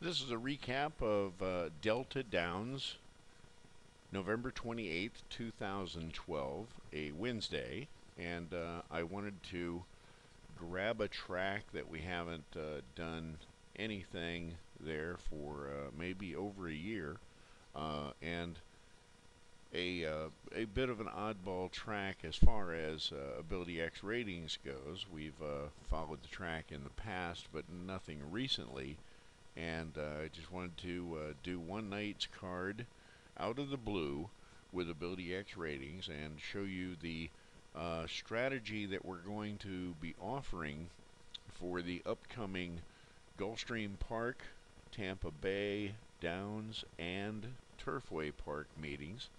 This is a recap of Delta Downs, November 28th, 2012, a Wednesday, and I wanted to grab a track that we haven't done anything there for maybe over a year, and a bit of an oddball track as far as Ability X ratings goes. We've followed the track in the past, but nothing recently. And I just wanted to do one night's card out of the blue with Ability X ratings and show you the strategy that we're going to be offering for the upcoming Gulfstream Park, Tampa Bay, Downs, and Turfway Park meetings.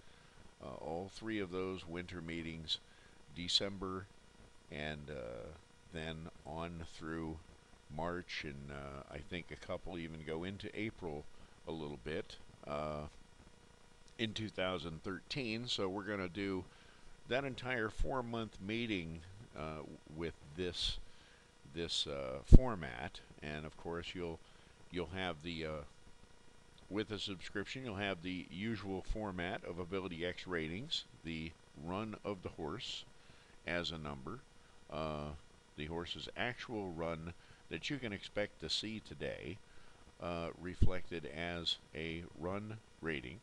All three of those winter meetings, December, and then on through March, and I think a couple even go into April a little bit in 2013. So we're going to do that entire 4-month meeting with this format, and of course you'll have the with a subscription you'll have the usual format of Ability X ratings, the run of the horse as a number, the horse's actual run that you can expect to see today, reflected as a run rating.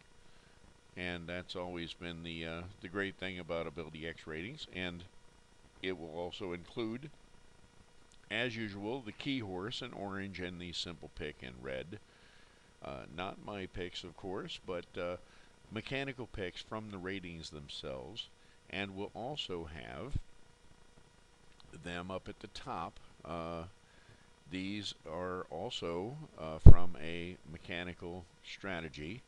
And that's always been the great thing about Ability X ratings. And it will also include, as usual, the key horse in orange and the simple pick in red. Not my picks, of course, but mechanical picks from the ratings themselves. And we'll also have them up at the top. These are also from a mechanical strategy,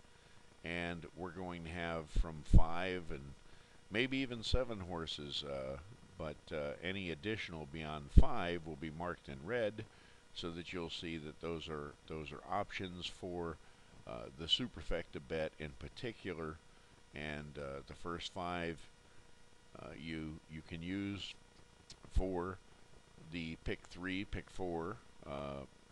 and we're going to have from 5 and maybe even 7 horses, but any additional beyond 5 will be marked in red, so that you'll see that those are options for the superfecta bet in particular, and the first 5 you can use for the pick 3, pick 4,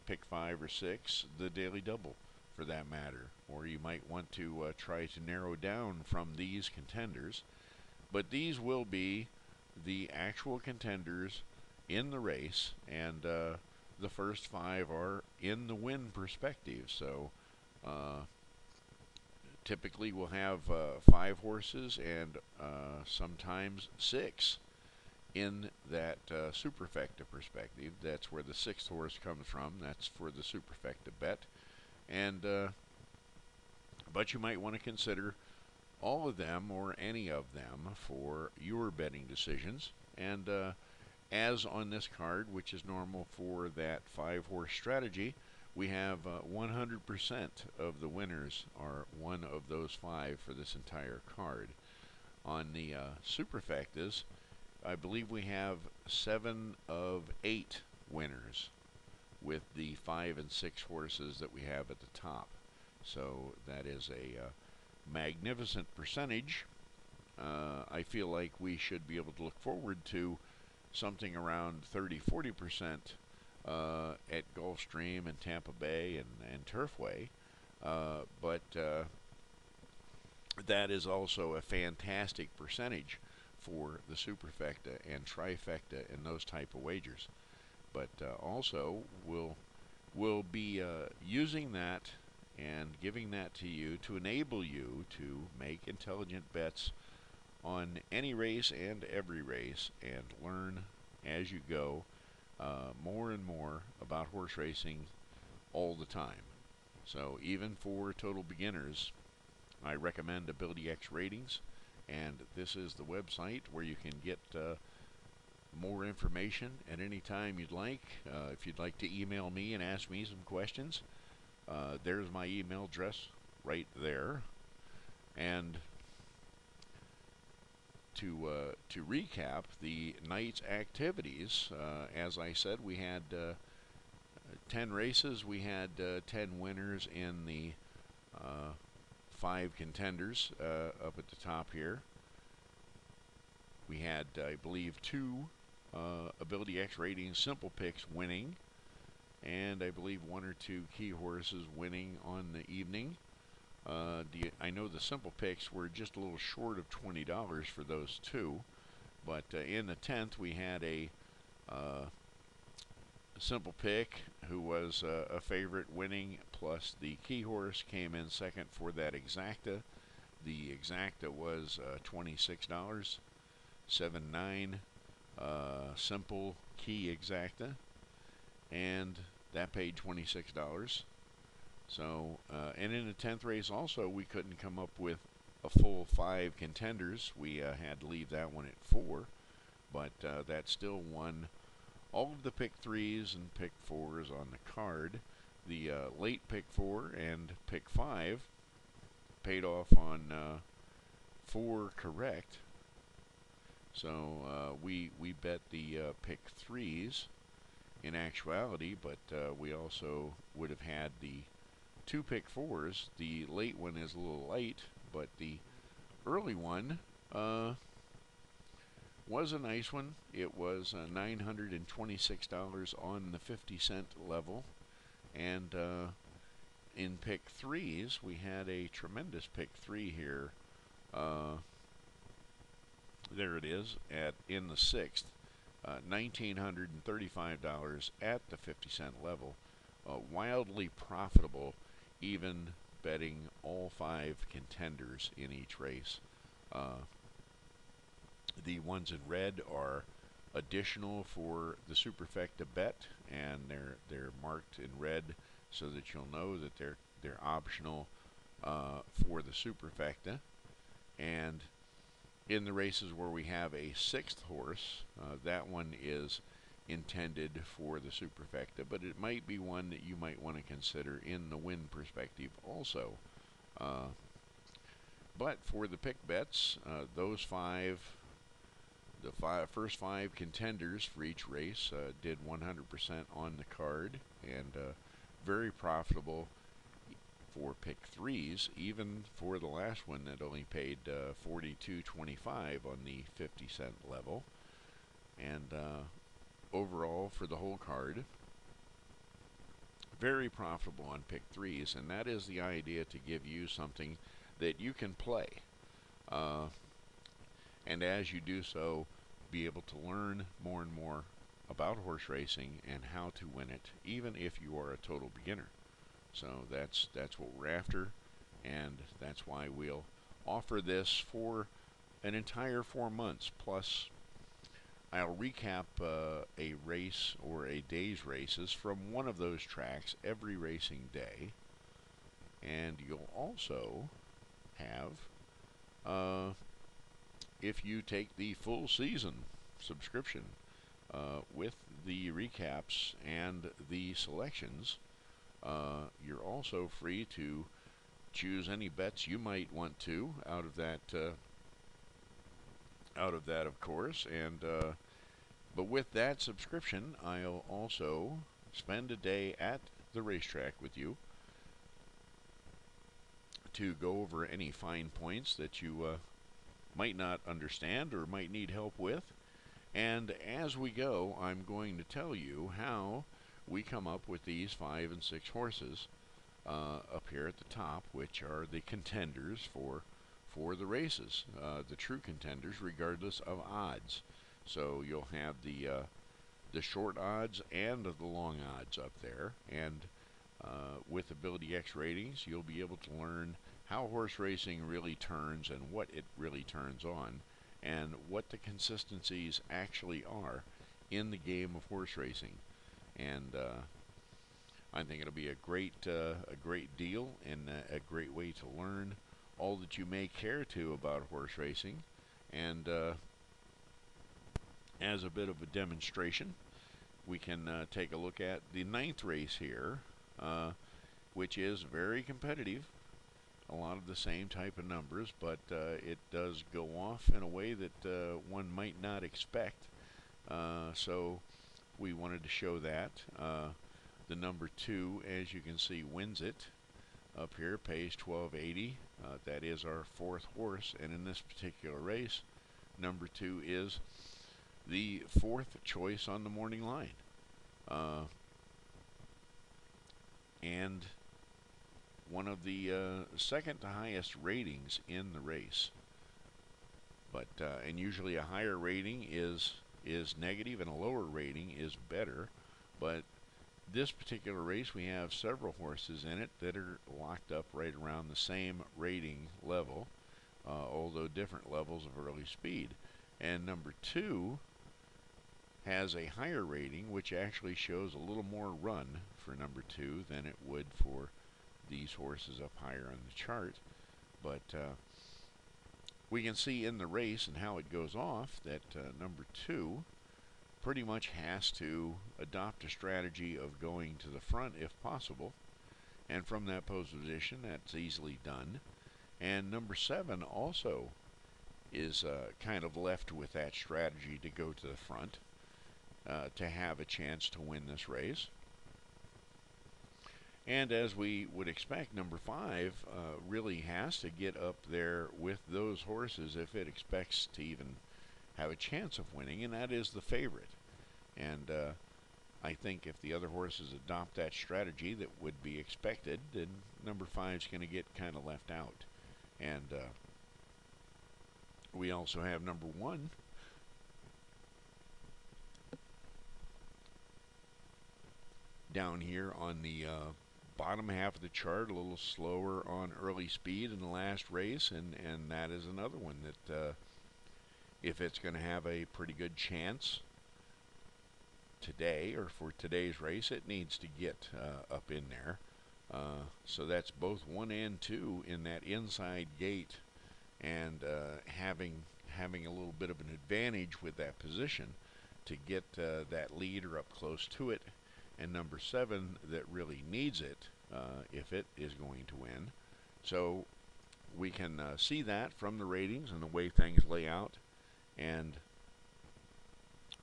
pick 5 or 6, the daily double for that matter. Or you might want to try to narrow down from these contenders. But these will be the actual contenders in the race, and the first 5 are in the win perspective. So typically we'll have 5 horses and sometimes 6 in that superfecta perspective. That's where the 6th horse comes from. That's for the superfecta bet. And but you might want to consider all of them or any of them for your betting decisions. And as on this card, which is normal for that 5-horse strategy, we have 100% of the winners are one of those 5 for this entire card. On the superfectas, I believe we have 7 of 8 winners with the 5 and 6 horses that we have at the top. So that is a magnificent percentage. I feel like we should be able to look forward to something around 30-40% at Gulfstream and Tampa Bay and Turfway. But that is also a fantastic percentage for the superfecta and trifecta and those type of wagers. But also we'll be using that and giving that to you to enable you to make intelligent bets on any race and every race, and learn as you go more and more about horse racing all the time. So even for total beginners, I recommend Ability X ratings. And this is the website where you can get more information at any time you'd like. If you'd like to email me and ask me some questions, there's my email address right there. And to recap the night's activities, as I said, we had 10 races. We had 10 winners in the 5 contenders up at the top here. We had, I believe, 2 Ability X ratings simple picks winning, and I believe one or two key horses winning on the evening. I know the simple picks were just a little short of $20 for those two, but in the 10th we had a simple pick who was a favorite winning, plus the key horse came in second for that exacta. The exacta was $26, 7-9 simple key exacta, and that paid $26. So, and in the 10th race also, we couldn't come up with a full 5 contenders. We had to leave that one at 4, but that still won all of the pick 3s and pick 4s on the card. The late pick 4 and pick 5 paid off on 4 correct. So we bet the pick 3s in actuality, but we also would have had the 2 pick 4s. The late one is a little light, but the early one was a nice one. It was $926 on the 50-cent level, and in pick 3s we had a tremendous pick 3 here. There it is in the 6th, $1,935 at the 50-cent level. Wildly profitable, even betting all 5 contenders in each race. The ones in red are additional for the superfecta bet, and they're marked in red so that you'll know that they're optional for the superfecta. And in the races where we have a 6th horse, that one is intended for the superfecta, but it might be one that you might want to consider in the win perspective also. But for the pick bets, those 5, the first 5 contenders for each race did 100% on the card, and very profitable for pick 3s, even for the last one that only paid $42.25 on the 50-cent level. And overall for the whole card, very profitable on pick 3s, and that is the idea, to give you something that you can play. And as you do so, be able to learn more and more about horse racing and how to win it, even if you are a total beginner. So that's what we're after, and that's why we'll offer this for an entire 4 months. Plus, I'll recap a race or a day's races from one of those tracks every racing day, and you'll also have, if you take the full season subscription with the recaps and the selections, you're also free to choose any bets you might want to out of that, of course. And but with that subscription, I'll also spend a day at the racetrack with you to go over any fine points that you might not understand or might need help with. And as we go, I'm going to tell you how we come up with these 5 and 6 horses up here at the top, which are the contenders for the races, the true contenders regardless of odds. So you'll have the short odds and the long odds up there, and with Ability X ratings, you'll be able to learn how horse racing really turns and what it really turns on, and what the consistencies actually are in the game of horse racing. And I think it'll be a great deal, and a great way to learn all that you may care to about horse racing. And as a bit of a demonstration, we can take a look at the 9th race here, which is very competitive. A lot of the same type of numbers, but it does go off in a way that one might not expect. So we wanted to show that. The number 2, as you can see, wins it. Up here, pays $12.80. That is our 4th horse, and in this particular race, number 2 is the 4th choice on the morning line. one of the second to highest ratings in the race. But and usually a higher rating is negative and a lower rating is better. But this particular race, we have several horses in it that are locked up right around the same rating level, although different levels of early speed. And number 2 has a higher rating, which actually shows a little more run for number 2 than it would for these horses up higher on the chart. But we can see in the race and how it goes off that number 2 pretty much has to adopt a strategy of going to the front if possible. And from that position, that's easily done. And number 7 also is kind of left with that strategy to go to the front to have a chance to win this race. And as we would expect, number 5 really has to get up there with those horses if it expects to even have a chance of winning, and that is the favorite. And I think if the other horses adopt that strategy that would be expected, then number 5 is going to get kind of left out. And we also have number 1 down here on the bottom half of the chart, a little slower on early speed in the last race, and that is another one that if it's going to have a pretty good chance today or for today's race, it needs to get up in there. So that's both 1 and 2 in that inside gate, and having a little bit of an advantage with that position to get that leader up close to it, and number 7 that really needs it if it is going to win. So we can see that from the ratings and the way things lay out, and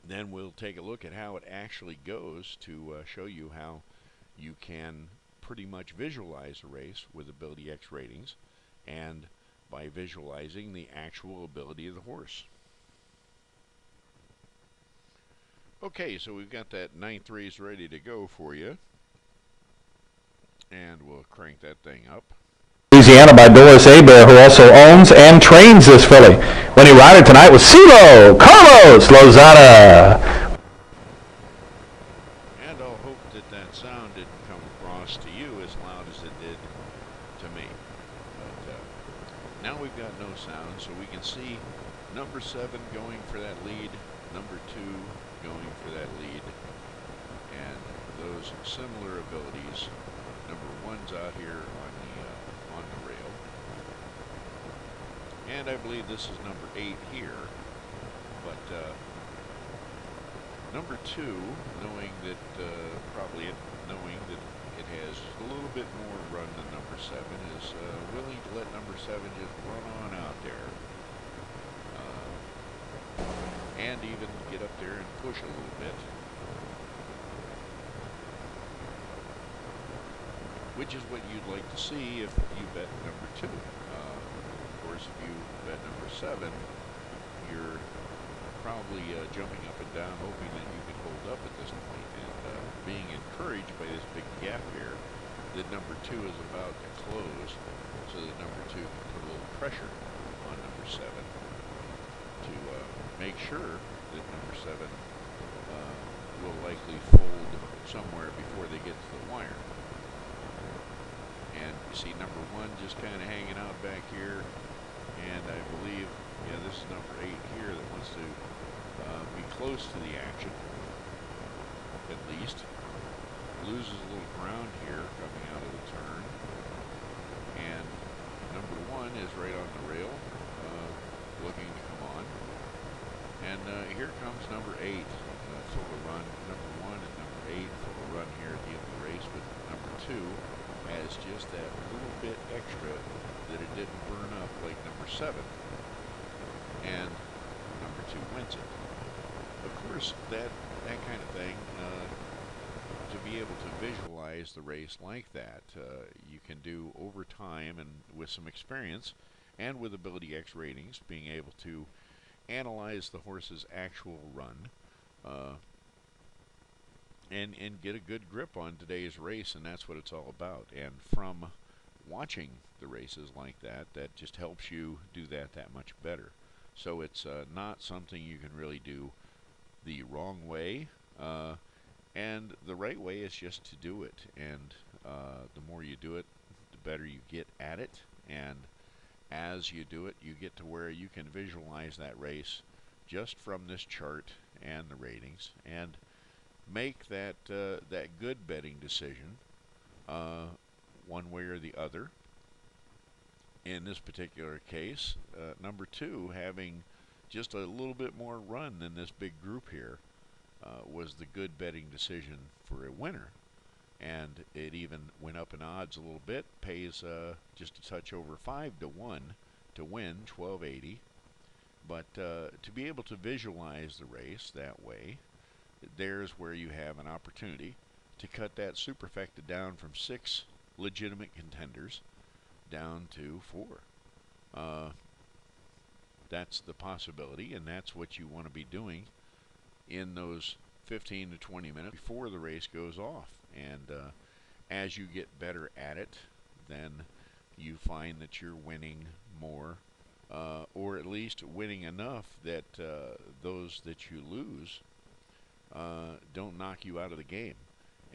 then we'll take a look at how it actually goes to show you how you can pretty much visualize a race with Ability X ratings, and by visualizing the actual ability of the horse. Okay, so we've got that 9th race ready to go for you, and we'll crank that thing up. Louisiana by Doris Hebert, who also owns and trains this filly. Winning rider tonight was CeeLo Carlos Lozada. And I'll hope that that sound didn't come across to you as loud as it did to me. But now we've got no sound, so we can see number 7 going for that lead, number 2 going for that lead, and those similar abilities. Number 1's out here on the rail, and I believe this is number 8 here. But number 2, knowing that knowing that it has a little bit more run than number 7, is willing to let number 7 just run on out there, and even get up there and push a little bit, which is what you'd like to see if you bet number 2. Of course, if you bet number 7, you're probably jumping up and down, hoping that you can hold up at this point, and being encouraged by this big gap here that number 2 is about to close, so that number 2 can put a little pressure on number 7 to make sure that number 7 will likely fold somewhere before they get to the wire. And you see number 1 just kind of hanging out back here, and I believe, yeah, this is number 8 here that wants to be close to the action, at least. Loses a little ground here coming out of the turn, and number 1 is right on the rail, looking to come on. And here comes number 8, full of run. Number 1 and number 8 full of run here at the end of the race, but number 2 has just that little bit extra that it didn't burn up like number 7, and number 2 wins it. Of course, that kind of thing, to be able to visualize the race like that, you can do over time and with some experience, and with Ability X ratings, being able to analyze the horse's actual run, and get a good grip on today's race, and that's what it's all about. And from watching the races like that, that just helps you do that much better. So it's not something you can really do the wrong way, and the right way is just to do it. And the more you do it, the better you get at it. And as you do it, you get to where you can visualize that race just from this chart and the ratings, and make that good betting decision one way or the other. In this particular case, number 2, having just a little bit more run than this big group here, was the good betting decision for a winner. And it even went up in odds a little bit, pays just a touch over 5 to 1 to win 1280. But to be able to visualize the race that way, there's where you have an opportunity to cut that superfecta down from 6 legitimate contenders down to 4. That's the possibility, and that's what you want to be doing in those 15 to 20 minutes before the race goes off. And as you get better at it, then you find that you're winning more, or at least winning enough that those that you lose don't knock you out of the game.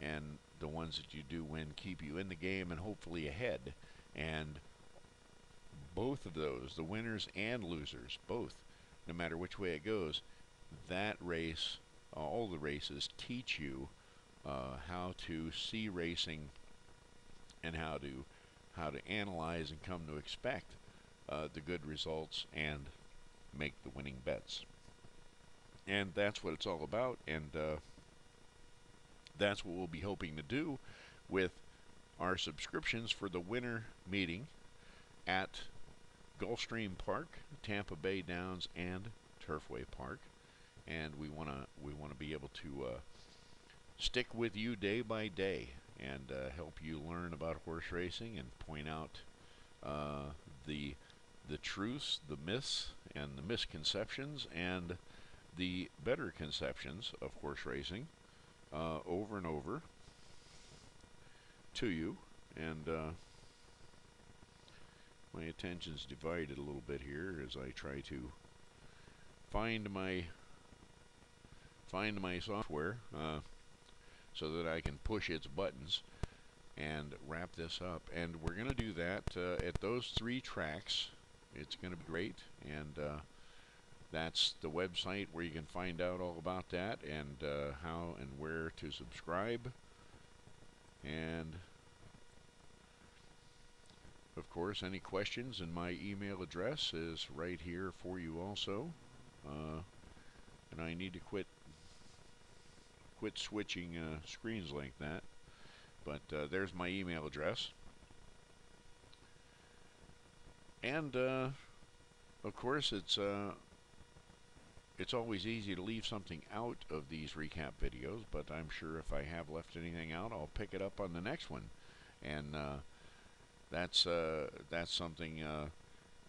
And the ones that you do win keep you in the game and hopefully ahead. And both of those, the winners and losers, both, no matter which way it goes, that race, all the races teach you how to see racing and how to analyze and come to expect the good results and make the winning bets. And that's what it's all about, and that's what we'll be hoping to do with our subscriptions for the winter meeting at Gulfstream Park, Tampa Bay Downs, and Turfway Park. And we want to be able to stick with you day by day and help you learn about horse racing and point out the truths, the myths, and the misconceptions, and the better conceptions of horse racing over and over to you. And my attention's divided a little bit here as I try to find my software so that I can push its buttons and wrap this up. And we're going to do that at those 3 tracks. It's going to be great, and that's the website where you can find out all about that, and how and where to subscribe. And of course, any questions, and my email address is right here for you also. And I need to quit switching screens like that. But there's my email address. And of course, it's always easy to leave something out of these recap videos, but I'm sure if I have left anything out, I'll pick it up on the next one. And that's something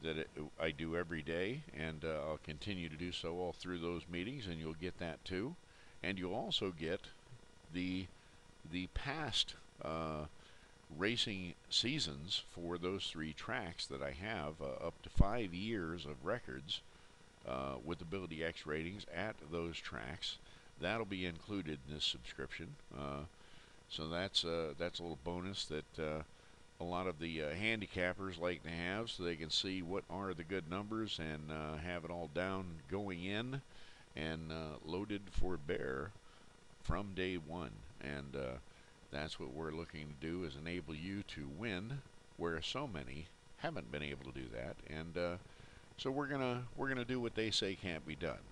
that I do every day, and I'll continue to do so all through those meetings, and you'll get that too. And you'll also get the past racing seasons for those 3 tracks that I have, up to 5 years of records with Ability X ratings at those tracks. That'll be included in this subscription. So that's a little bonus that a lot of the handicappers like to have, so they can see what are the good numbers and have it all down going in and loaded for bear from day one. And that's what we're looking to do, is enable you to win where so many haven't been able to do that. And so we're gonna do what they say can't be done,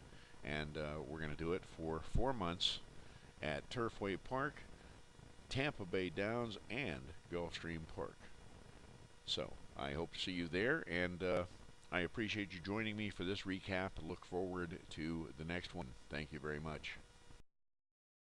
and we're gonna do it for 4 months at Turfway Park, Tampa Bay Downs, and Gulfstream Park. So I hope to see you there, and I appreciate you joining me for this recap. Look forward to the next one. Thank you very much.